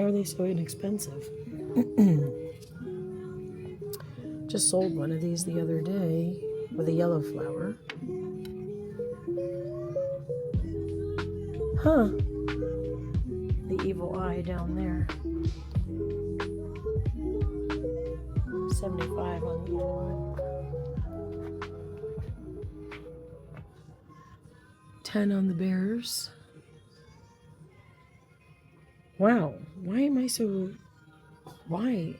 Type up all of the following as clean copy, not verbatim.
are they so inexpensive? Just sold one of these the other day with a yellow flower. Huh. The evil eye down there. 75 on the evil eye. 10 on the bears. Wow. Why am I so... Why?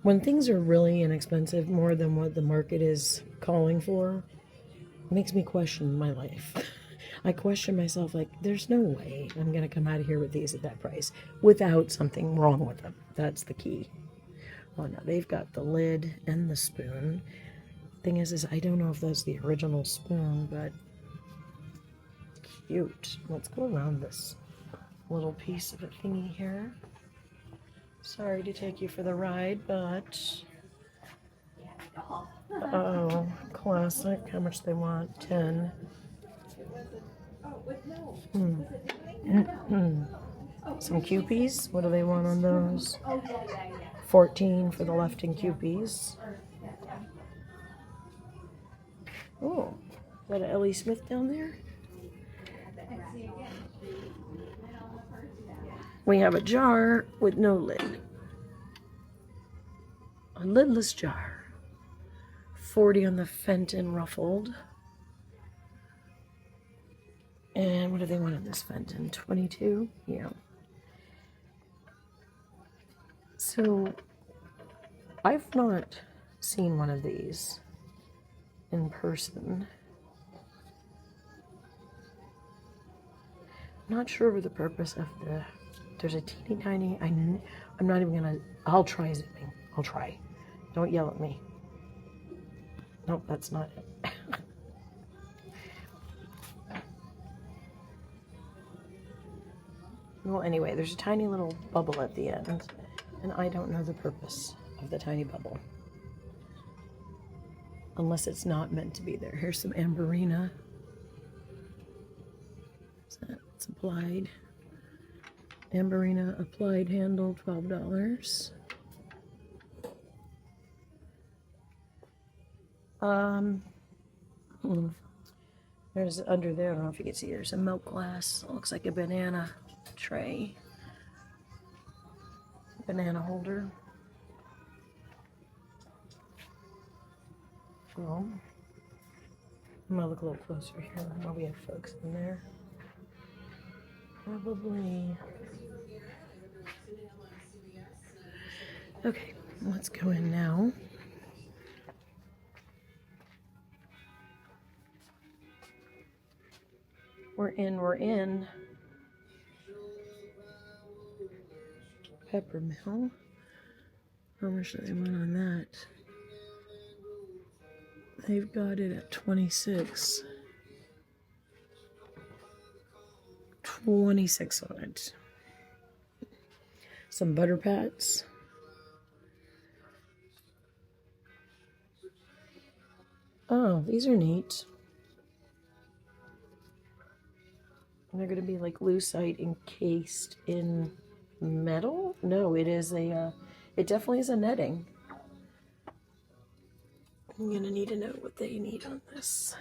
When things are really inexpensive, more than what the market is calling for, it makes me question my life. I question myself, like, there's no way I'm going to come out of here with these at that price without something wrong with them. That's the key. Oh, no, they've got the lid and the spoon. Thing is I don't know if that's the original spoon, but cute. Let's go around this little piece of a thingy here. Sorry to take you for the ride, but... Oh, classic. How much they want? 10. Some Cupies. What do they want on those? 14 for the Lefton Cupies. Oh, is that a Ellie Smith down there? We have a jar with no lid. A lidless jar. 40 on the Fenton ruffled. And what do they want in this Fenton? 22? Yeah. So, I've not seen one of these in person. I'm not sure of the purpose of the... There's a teeny tiny... I'm not even gonna... I'll try zipping. I'll try. Don't yell at me. Nope, that's not it. Well, anyway, there's a tiny little bubble at the end, and I don't know the purpose of the tiny bubble. Unless it's not meant to be there. Here's some Amberina. It's applied. Amberina applied handle, $12. There's under there, I don't know if you can see, there's a milk glass. It looks like a banana tray. Banana holder. Well, I'm gonna look a little closer here while we have folks in there. Probably. Okay, let's go in now. We're in. Peppermill. How much do they want on that? They've got it at 26. 26 on it. Some butter pats. Oh, these are neat. They're going to be like lucite encased in metal? No, it is a, it definitely is a netting. I'm going to need to know what they need on this.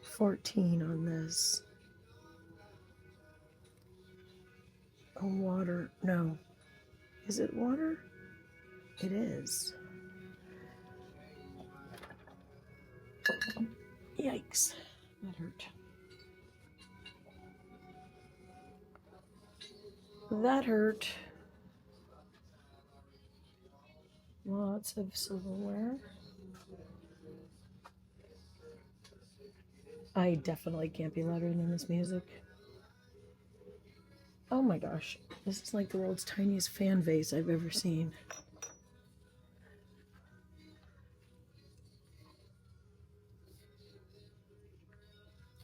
14 on this. Oh, water. No. Is it water? It is. Yikes. That hurt. That hurt. Lots of silverware. I definitely can't be louder than this music. Oh my gosh. This is like the world's tiniest fan vase I've ever seen.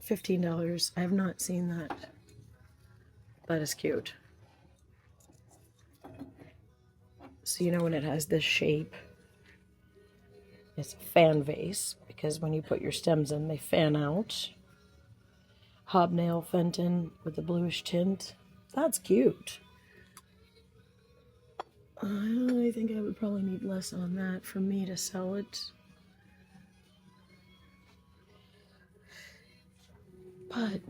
$15. I have not seen that. That is cute. So you know when it has this shape, it's a fan vase, because when you put your stems in, they fan out. Hobnail Fenton with the bluish tint. That's cute. I think I would probably need less on that for me to sell it. But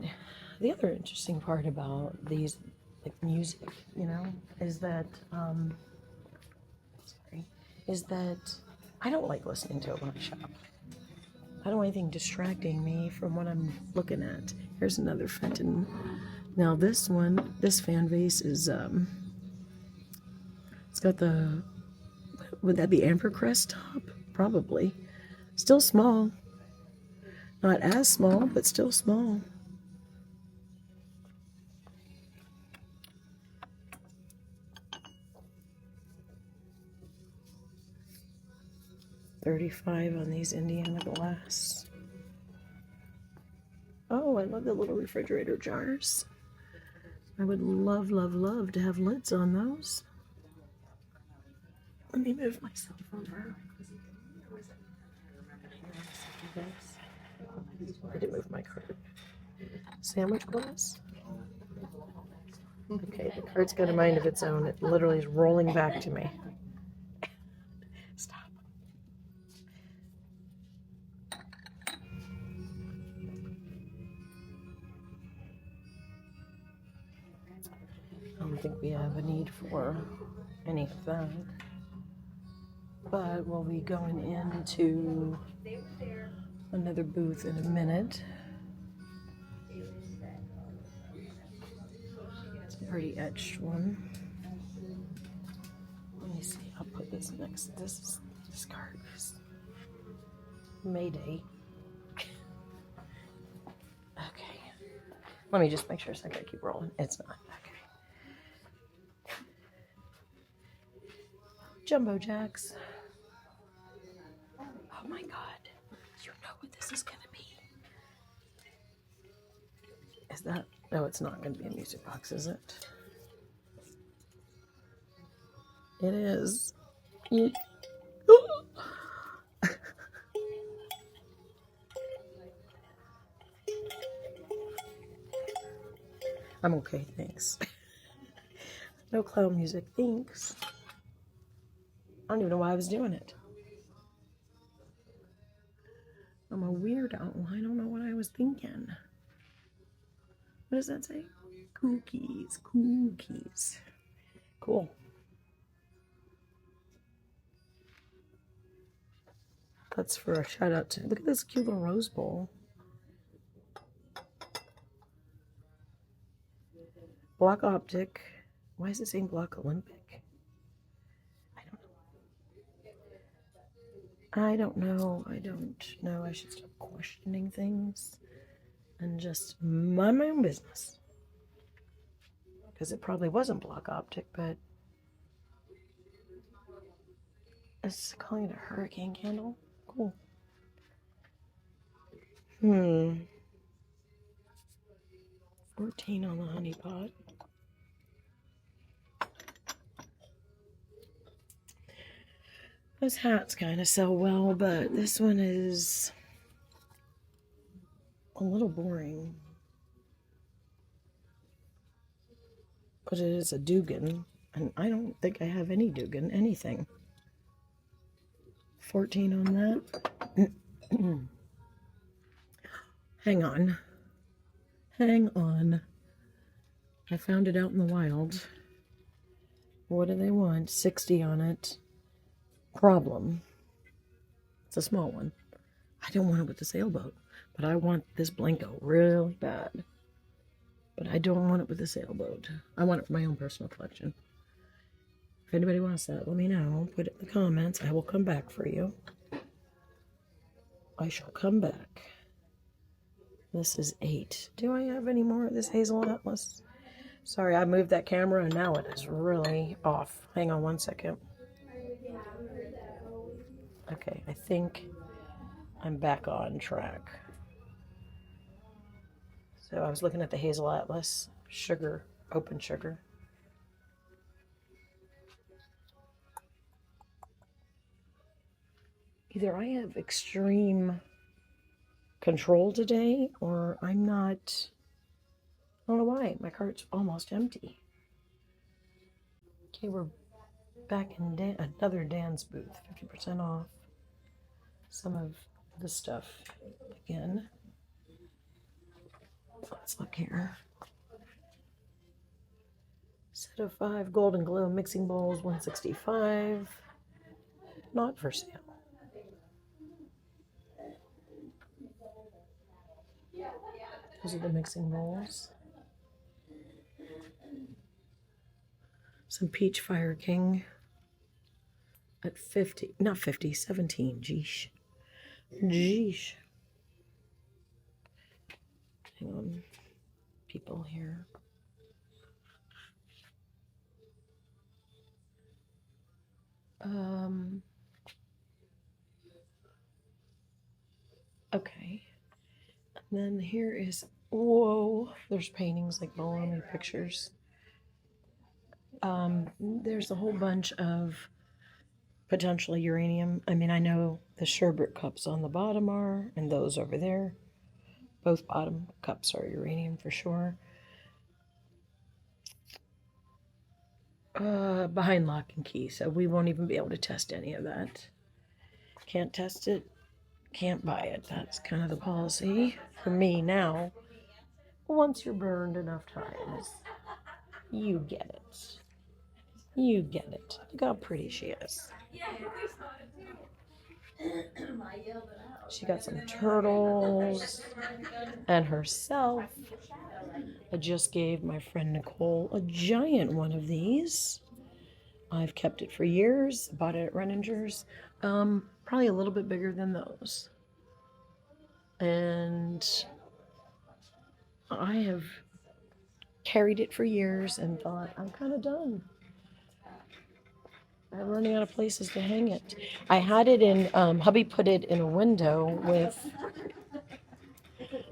the other interesting part about these, like music, you know, is that, is that I don't like listening to it when I shop. I don't want anything distracting me from what I'm looking at. Here's another Fenton. Now this one, this fan base is, it's got the, would that be Ambercrest top? Probably. Still small. Not as small, but still small. $35 on these Indiana glass. Oh, I love the little refrigerator jars. I would love, love, love to have lids on those. Let me move myself over. I did move my card. Sandwich glass? Okay, the card's got a mind of its own. It literally is rolling back to me. Stop. I don't think we have a need for any of that. But we'll be going into another booth in a minute. It's a pretty etched one. Let me see. I'll put this next. This card is Mayday. Okay. Let me just make sure so I gotta keep rolling. It's not. Okay. Jumbo Jacks. Oh my god. You know what this is gonna be. Is that? No, it's not gonna be a music box, is it? It is. I'm okay, thanks. No clown music, thanks. I don't even know why I was doing it. I'm a weirdo. I don't know what I was thinking. What does that say? Cookies, cookies. Cool. That's for a shout out to. Look at this cute little rose bowl. Block Optic. Why is it saying Block Olympic? I don't know. I don't know. I should stop questioning things and just mind my own business. Because it probably wasn't Block Optic, but it's calling it a hurricane candle. Cool. 14 on the honey pot. Those hats kind of sell well, but this one is a little boring. But it is a Dugan, and I don't think I have any Dugan, anything. 14 on that. Hang on. Hang on. I found it out in the wild. What do they want? 60 on it. Problem. It's a small one. I don't want it with the sailboat, but I want this Blanco really bad. But I don't want it with the sailboat. I want it for my own personal collection. If anybody wants that, let me know. Put it in the comments. I will come back for you. I shall come back. This is 8. Do I have any more of this Hazel Atlas? Sorry, I moved that camera and now it is really off. Hang on one second. Okay, I think I'm back on track. So I was looking at the Hazel Atlas sugar, open sugar. Either I have extreme control today or I'm not. I don't know why. My cart's almost empty. Okay, we're Back in another Dan's booth, 50% off some of the stuff again. Let's look here. Set of 5 Golden Glow mixing bowls, 165. Not for sale. Those are the mixing bowls. Some Peach Fire King at 50, not 50, 17. Geesh. Geesh. Hang on. People here. Okay. And then here is, whoa, there's paintings like baloney pictures. There's a whole bunch of potentially uranium. I mean, I know the sherbet cups on the bottom are, and those over there. Both bottom cups are uranium for sure. Behind lock and key, so we won't even be able to test any of that. Can't test it, can't buy it. That's kind of the policy for me now. Once you're burned enough times, you get it. You get it. Look how pretty she is. She got some turtles and herself. I just gave my friend Nicole a giant one of these. I've kept it for years. Bought it at Renninger's. Probably a little bit bigger than those. And I have carried it for years and thought, I'm kind of done. I'm running out of places to hang it. I had it in, hubby put it in a window with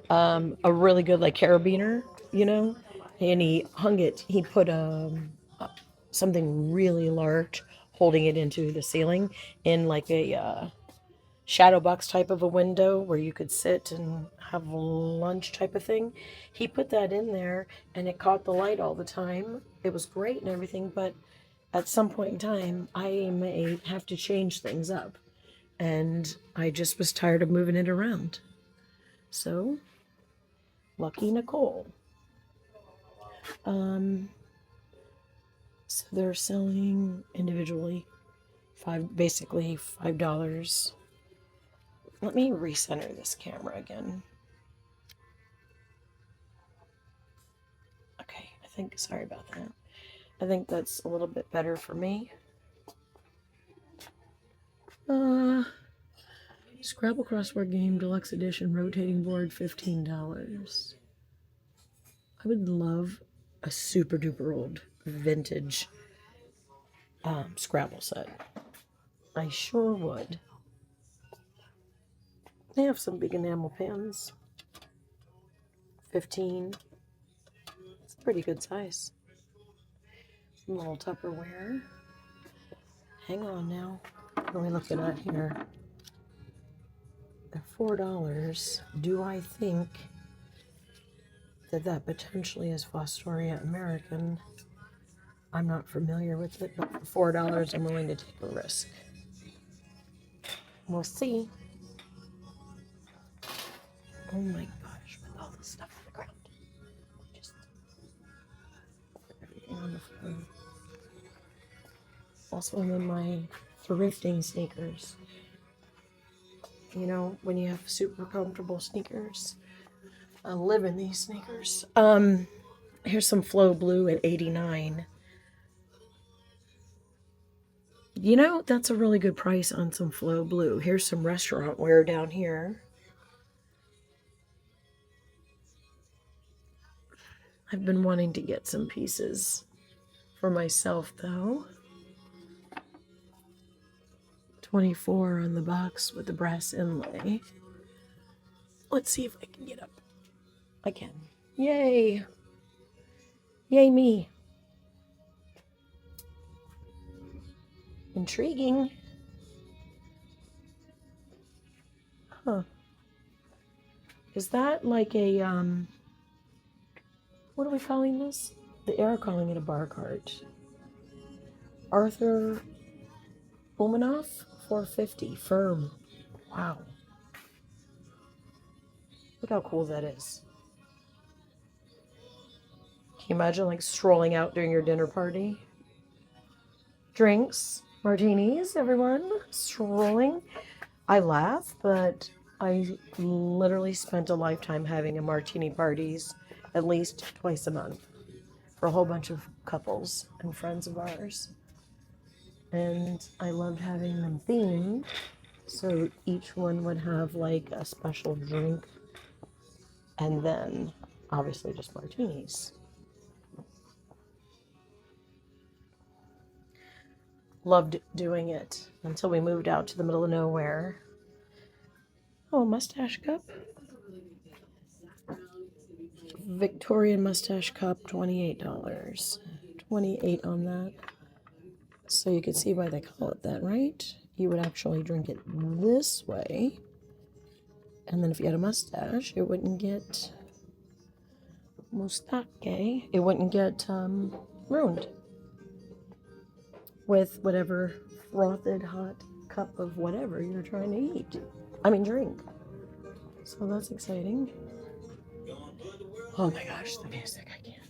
a really good like carabiner, you know, and he hung it. He put something really large, holding it into the ceiling in like a shadow box type of a window where you could sit and have lunch type of thing. He put that in there, and it caught the light all the time. It was great and everything, but at some point in time, I may have to change things up, and I just was tired of moving it around. So lucky Nicole. So they're selling individually basically $5. Let me recenter this camera again. Okay, sorry about that. I think that's a little bit better for me. Scrabble Crossword Game Deluxe Edition Rotating Board, $15. I would love a super duper old vintage Scrabble set. I sure would. They have some big enamel pans. 15. It's a pretty good size. Some little Tupperware. Hang on now. What are we looking at here? They're $4. Do I think that potentially is Fostoria American? I'm not familiar with it, but for $4, I'm willing to take a risk. We'll see. Oh my gosh, with all this stuff on the ground. Just everything on the floor. Also, I'm in my thrifting sneakers. You know, when you have super comfortable sneakers. I live in these sneakers. Here's some Flow Blue at 89. You know, that's a really good price on some Flow Blue. Here's some restaurant wear down here. I've been wanting to get some pieces for myself, though. 24 on the box with the brass inlay. Let's see if I can get up. I can. Yay! Yay me! Intriguing. Huh. Is that like a, what are we calling this? They are calling it a bar cart. Arthur Umanoff, $4.50 firm. Wow. Look how cool that is. Can you imagine like strolling out during your dinner party? Drinks, martinis, everyone, strolling. I laugh, but I literally spent a lifetime having a martini parties at least twice a month for a whole bunch of couples and friends of ours. And I loved having them themed, so each one would have like a special drink and then obviously just martinis. Loved doing it until we moved out to the middle of nowhere. Oh, a mustache cup. Victorian mustache cup, $28. 28 on that. So you can see why they call it that, right? You would actually drink it this way. And then if you had a mustache, it wouldn't get mustake. It wouldn't get ruined with whatever frothed hot cup of whatever you're trying to eat. I mean, drink. So that's exciting. Oh my gosh, the music, I can't.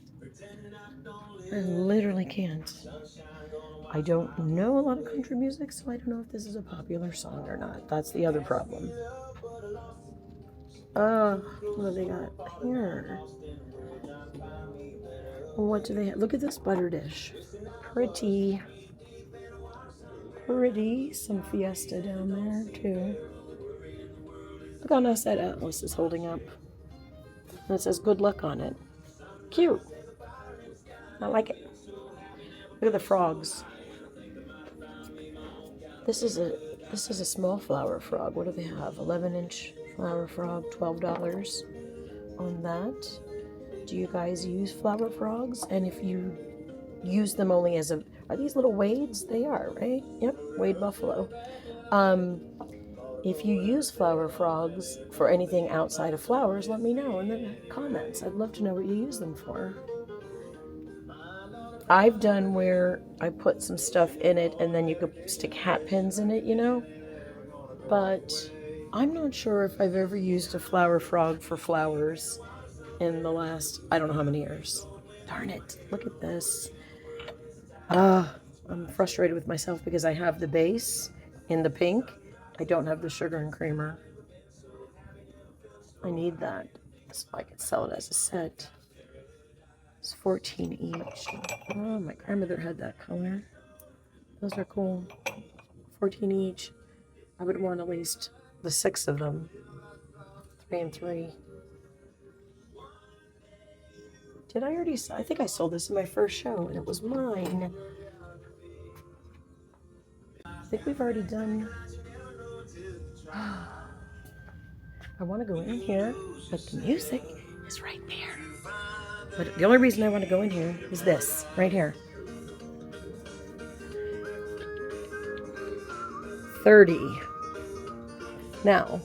I literally can't. I don't know a lot of country music, so I don't know if this is a popular song or not. That's the other problem. What do they got here? What do they have? Look at this butter dish. Pretty. Pretty. Some Fiesta down there, too. Look how nice that Atlas is holding up. And it says good luck on it. Cute. I like it. Look at the frogs. This is a small flower frog. What do they have? 11-inch flower frog, $12 on that. Do you guys use flower frogs? And if you use them only as are these little wades? They are, right? Yep, wade buffalo. If you use flower frogs for anything outside of flowers, let me know in the comments. I'd love to know what you use them for. I've done where I put some stuff in it and then you could stick hat pins in it, you know? But I'm not sure if I've ever used a flower frog for flowers in the last, I don't know how many years. Darn it, look at this. I'm frustrated with myself because I have the base in the pink. I don't have the sugar and creamer. I need that so I can sell it as a set. It's 14 each. Oh, my grandmother had that color. Those are cool. 14 each. I would want at least the 6 of them. 3 and 3. Did I already? I think I sold this in my first show, and it was mine. I think we've already done. I want to go in here, but the music is right there. But the only reason I want to go in here is this, right here. 30. Now,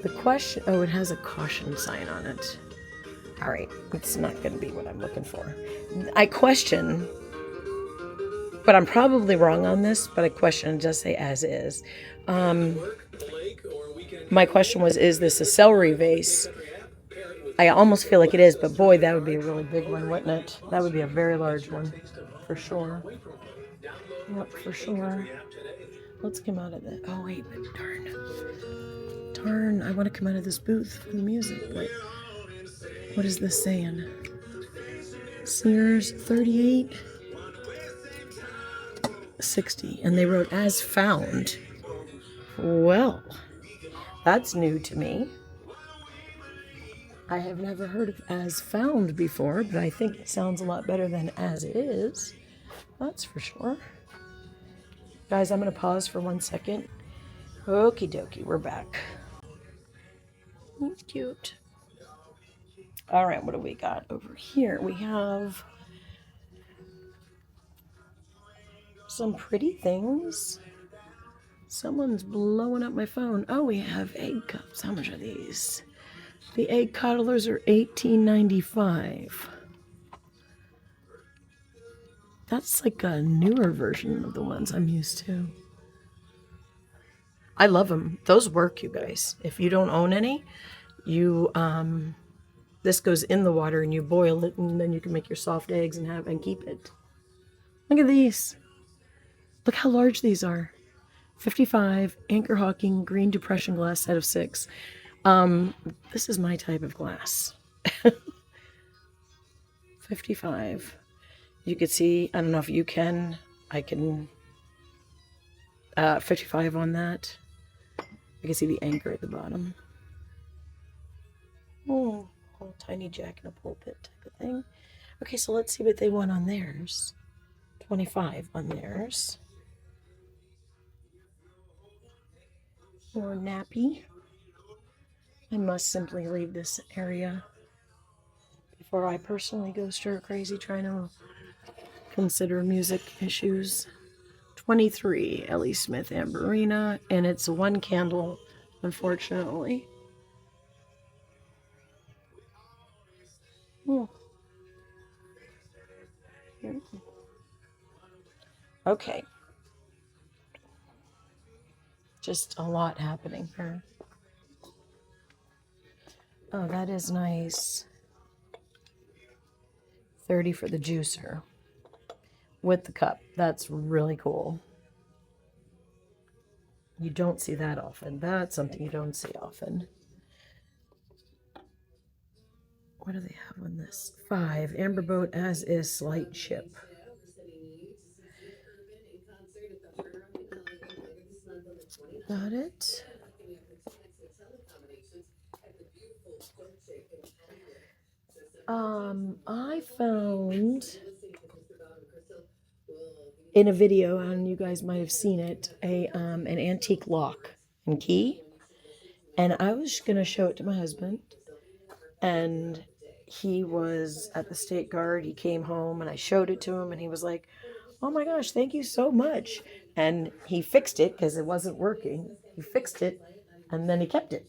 the question, oh, it has a caution sign on it. All right, it's not going to be what I'm looking for. I question, but I'm probably wrong on this, but I question, it does say as is. My question was, is this a celery vase? I almost feel like it is, but boy, that would be a really big one, wouldn't it? That would be a very large one, for sure. Yep, for sure. Let's come out of the, oh wait, but darn, I want to come out of this booth for the music, but what is this saying? Sears 38, 60, and they wrote as found. Well, that's new to me. I have never heard of as found before, but I think it sounds a lot better than as is. That's for sure. Guys, I'm going to pause for 1 second. Okie dokie, we're back. Cute. All right, what do we got over here? We have some pretty things. Someone's blowing up my phone. Oh, we have egg cups. How much are these? The egg coddlers are $18.95. That's like a newer version of the ones I'm used to. I love them. Those work, you guys. If you don't own any, you this goes in the water and you boil it, and then you can make your soft eggs and keep it. Look at these. Look how large these are. 55 Anchor Hawking Green Depression glass set of 6. This is my type of glass. 55. You could see, I don't know if you can, I can, 55 on that. You can see the anchor at the bottom. Oh, little tiny jack in a pulpit type of thing. Okay, so let's see what they want on theirs. 25 on theirs. More nappy. I must simply leave this area before I personally go stir crazy trying to consider music issues. 23 Ellie Smith Amberina, and it's one candle, unfortunately. Oh. Okay. Just a lot happening here. Oh, that is nice. 30 for the juicer with the cup. That's really cool. You don't see that often. That's something you don't see often. What do they have on this? 5 Amber Boat as is slight chip. Got it. I found in a video, and you guys might have seen it, an antique lock and key. And I was gonna show it to my husband, and he was at the state guard. He came home and I showed it to him, and he was like, "Oh my gosh, thank you so much." And he fixed it because it wasn't working. He fixed it and then he kept it.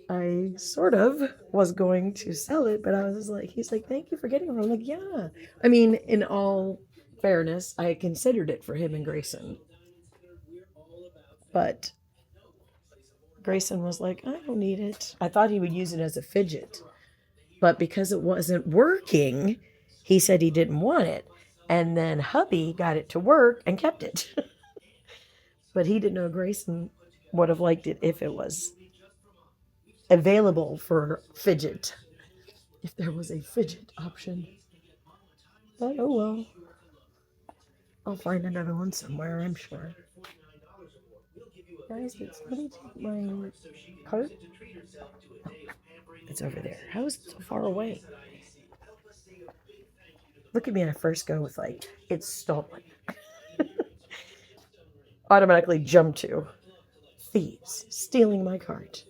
I sort of was going to sell it, but I was like, he's like, "Thank you for getting it." I'm like, "Yeah." I mean, in all fairness, I considered it for him and Grayson. But Grayson was like, "I don't need it." I thought he would use it as a fidget. But because it wasn't working, he said he didn't want it. And then hubby got it to work and kept it. But he didn't know Grayson would have liked it if it was available for fidget. If there was a fidget option. But oh well. I'll find another one somewhere, I'm sure. Guys, did somebody take my cart? Oh, it's over there. How is it so far away? Look at me when I first go with like, it's stolen. Automatically jump to thieves stealing my cart.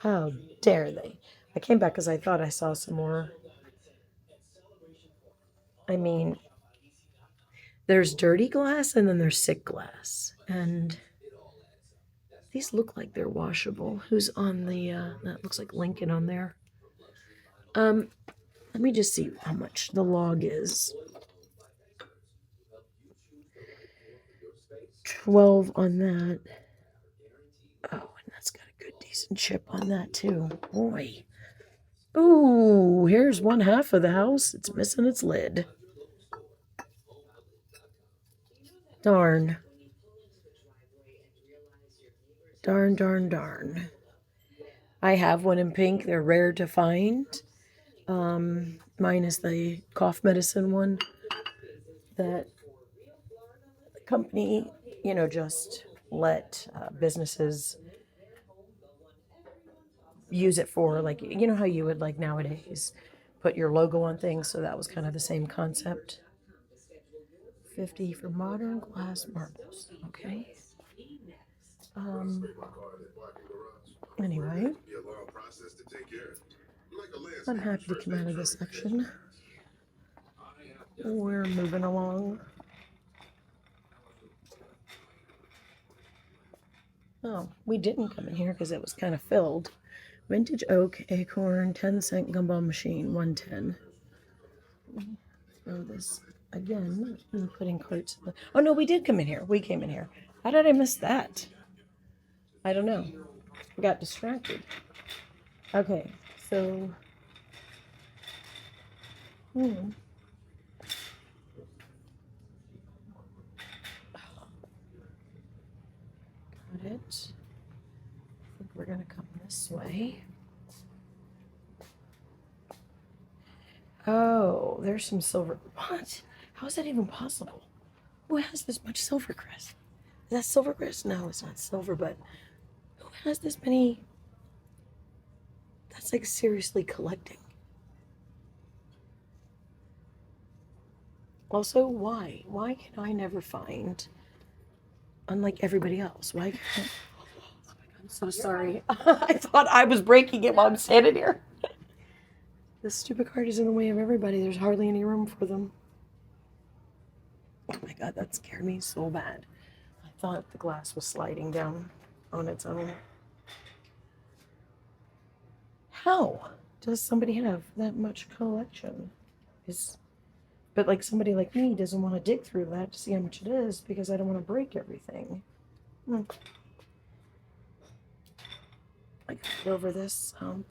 How dare they? I came back because I thought I saw some more. I mean, there's dirty glass and then there's sick glass. And these look like they're washable. Who's on the, that looks like Lincoln on there. Let me just see how much the log is. 12 on that. Oh, and that's got a good decent chip on that too. Boy. Ooh, here's one half of the house. It's missing its lid. Darn. Darn, darn, darn. I have one in pink. They're rare to find. Mine is the cough medicine one that the company, just let businesses use it for, like, how you would like nowadays put your logo on things. So that was kind of the same concept. 50 for modern glass marbles. Okay. Anyway, I'm happy to come out of this section. We're moving along. Oh, we didn't come in here because it was kind of filled. Vintage oak, acorn, 10-cent gumball machine, 110. throw this again. I'm putting carts. Oh no, we did come in here. We came in here. How did I miss that? I don't know. I got distracted. Okay, so got it. I think we're gonna come this way. Oh, there's some silver. What? How is that even possible? Who has this much silver, Chris? Is that silver, Chris? No, it's not silver, but who has this many? That's like seriously collecting. Also, why? Why can I never find, unlike everybody else, why can't... I'm so sorry. I thought I was breaking it while I'm standing here. This stupid cart is in the way of everybody. There's hardly any room for them. Oh my god, that scared me so bad. I thought the glass was sliding down on its own. How does somebody have that much collection? But like somebody like me doesn't want to dig through that to see how much it is because I don't want to break everything. I got over this hump.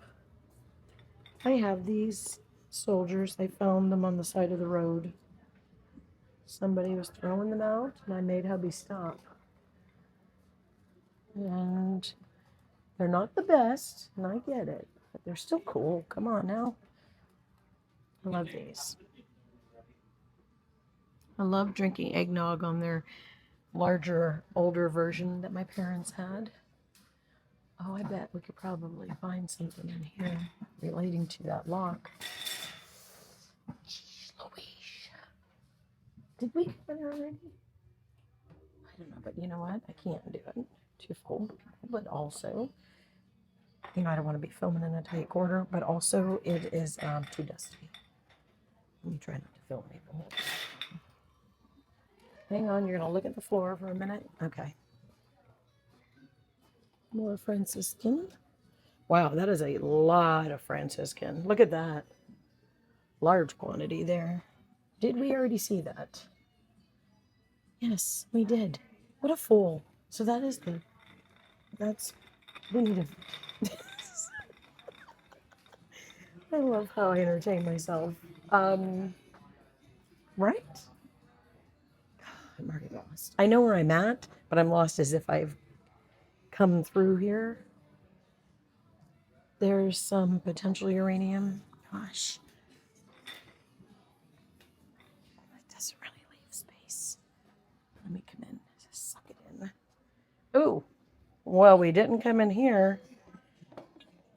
I have these soldiers. I found them on the side of the road. Somebody was throwing them out, and I made hubby stop. And they're not the best, and I get it, but they're still cool. Come on now. I love these. I love drinking eggnog on their larger, older version that my parents had. Oh, I bet we could probably find something in here relating to that lock. Louise. Did we come in already? I don't know, but you know what? I can't do it. Too full. But also, you know, I don't want to be filming in a tight quarter, but also it is too dusty. Let me try not to film people. Hang on, you're going to look at the floor for a minute? Okay. More Franciscan. Wow, that is a lot of Franciscan. Look at that. Large quantity there. Did we already see that? Yes, we did. What a fool. So that is the... That's... We need to... I love how I entertain myself. Right? I'm already lost. I know where I'm at, but I'm lost as if I've come through here. There's some potential uranium. Gosh. It doesn't really leave space. Let me come in. Just suck it in. Ooh. Well, we didn't come in here.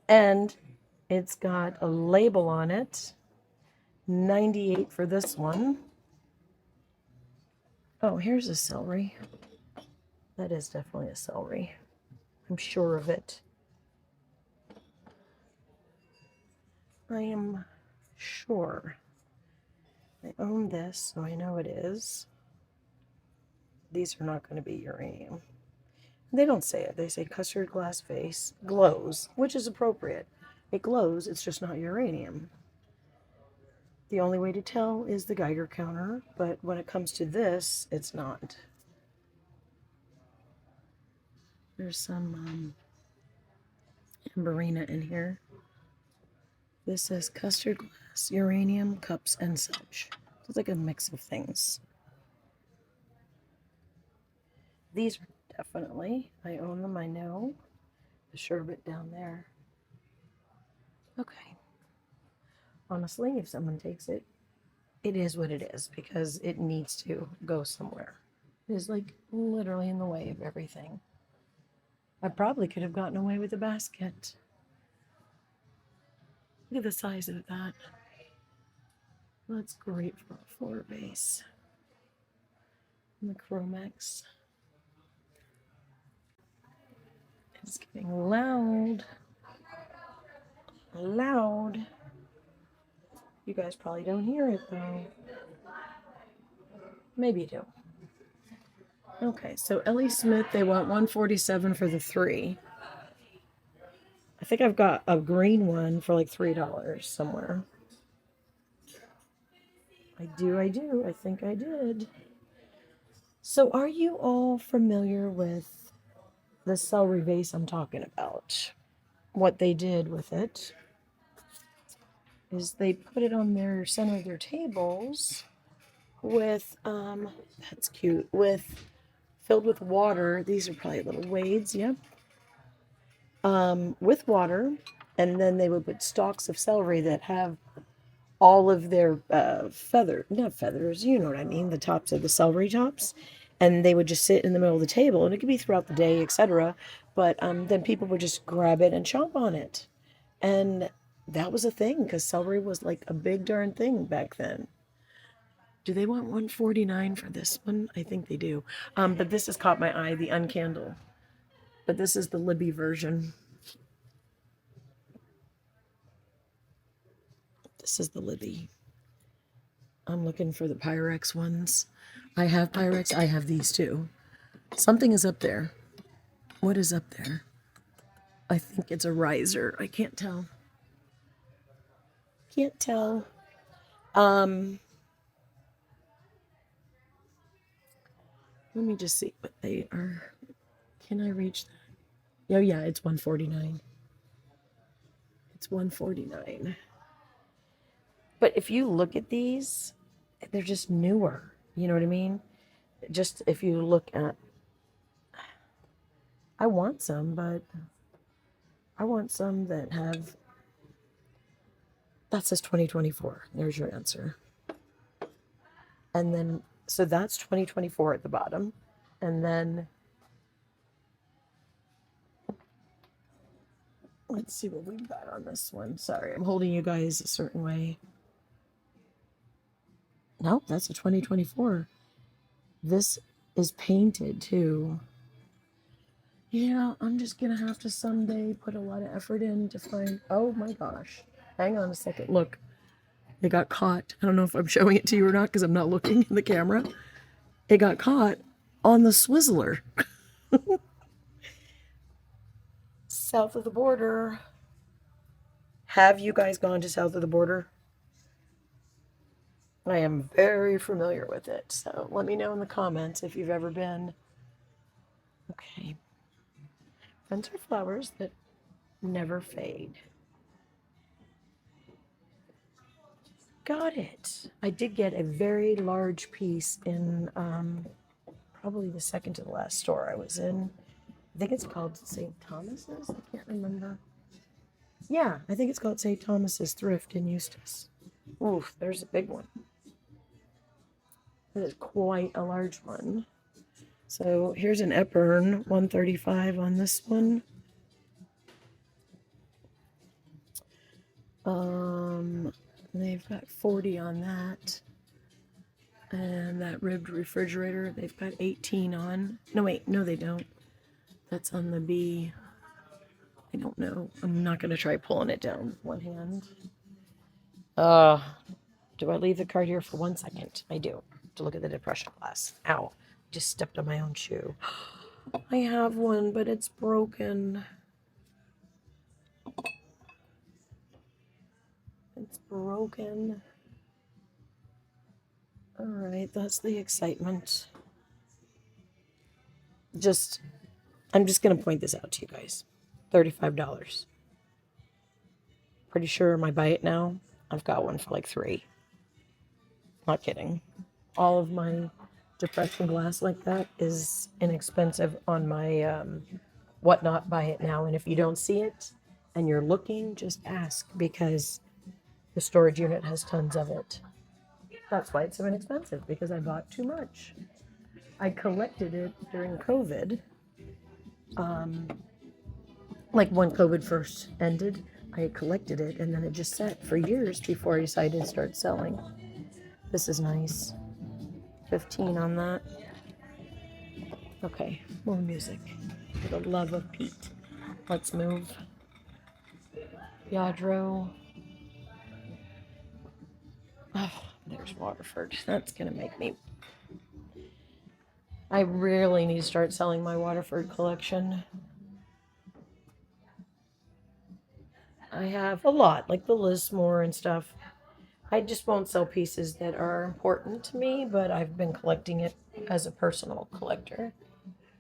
And it's got a label on it. 98 for this one. Oh, here's a celery. That is definitely a celery. I'm sure of it. I am sure. I own this, so I know it is. These are not going to be uranium. They don't say it. They say custard glass face glows, which is appropriate. It glows, it's just not uranium. The only way to tell is the Geiger counter, but when it comes to this, it's not. There's some amberina in here. This says custard glass, uranium, cups, and such. It's like a mix of things. These are definitely, I own them, I know. The sherbet down there. Okay. Honestly, if someone takes it, it is what it is because it needs to go somewhere. It is like literally in the way of everything. I probably could have gotten away with a basket. Look at the size of that. That's great for a floor base. And the Chromex. It's getting loud. Loud. You guys probably don't hear it though. Maybe you do. Okay, so Ellie Smith, they want $147 for the 3. I think I've got a green one for like $3 somewhere. I do. I think I did. So, are you all familiar with the celery vase I'm talking about? What they did with it is they put it on their center of their tables with, that's cute, with filled with water. These are probably little wades, yep. With water, and then they would put stalks of celery that have all of their not feathers, you know what I mean, the tops of the celery tops, and they would just sit in the middle of the table, and it could be throughout the day, etc. But then people would just grab it and chomp on it, and that was a thing because celery was like a big darn thing back then. Do they want 149 for this one? I think they do. But this has caught my eye, the uncandle. But this is the Libby version. This is the Libby. I'm looking for the Pyrex ones. I have Pyrex. I have these too. Something is up there. What is up there? I think it's a riser. I can't tell. Can't tell. Let me just see what they are. Can I reach that? Oh yeah, it's 149. It's 149. But if you look at these, they're just newer. You know what I mean? Just if you look at, I want some, but I want some that have, that says 2024. There's your answer. And then, so that's 2024 at the bottom. And then, let's see what we've got on this one. Sorry, I'm holding you guys a certain way. Nope, that's a 2024. This is painted too. Yeah, I'm just gonna have to someday put a lot of effort in to find, oh my gosh. Hang on a second, look. It got caught. I don't know if I'm showing it to you or not because I'm not looking in the camera. It got caught on the Swizzler. South of the border. Have you guys gone to south of the border? I am very familiar with it, so let me know in the comments if you've ever been. Okay. Those are flowers that never fade. Got it. I did get a very large piece in probably the second to the last store I was in. I think it's called St. Thomas's. I can't remember. Yeah, I think it's called St. Thomas's Thrift in Eustis. Oof, there's a big one. That is quite a large one. So here's an Epern, 135 on this one. They've got 40 on that. And that ribbed refrigerator, they've got 18 on. No, wait, no, they don't. That's on the B. I don't know. I'm not going to try pulling it down with one hand. Do I leave the card here for 1 second? I do. To look at the depression glass. Ow. Just stepped on my own shoe. I have one, but it's broken. It's broken. All right, that's the excitement. I'm just going to point this out to you guys. $35. Pretty sure my buy it now, I've got one for like $3. Not kidding. All of my depression glass like that is inexpensive on my whatnot buy it now. And if you don't see it and you're looking, just ask because the storage unit has tons of it. That's why it's so inexpensive, because I bought too much. I collected it during COVID. Like when COVID first ended, I collected it and then it just sat for years before I decided to start selling. This is nice. 15 on that. Okay, more music. For the love of Pete. Let's move. Yadro. Oh, there's Waterford. That's gonna make me... I really need to start selling my Waterford collection. I have a lot, like the Lismore and stuff. I just won't sell pieces that are important to me, but I've been collecting it as a personal collector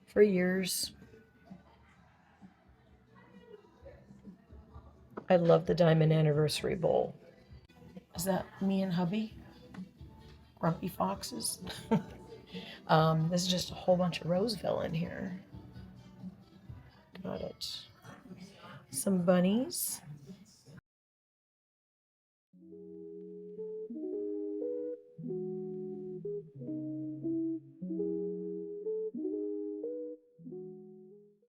for years. I love the diamond anniversary bowl. Is that me and hubby? Grumpy foxes? This is just a whole bunch of Roseville in here. Got it. Some bunnies.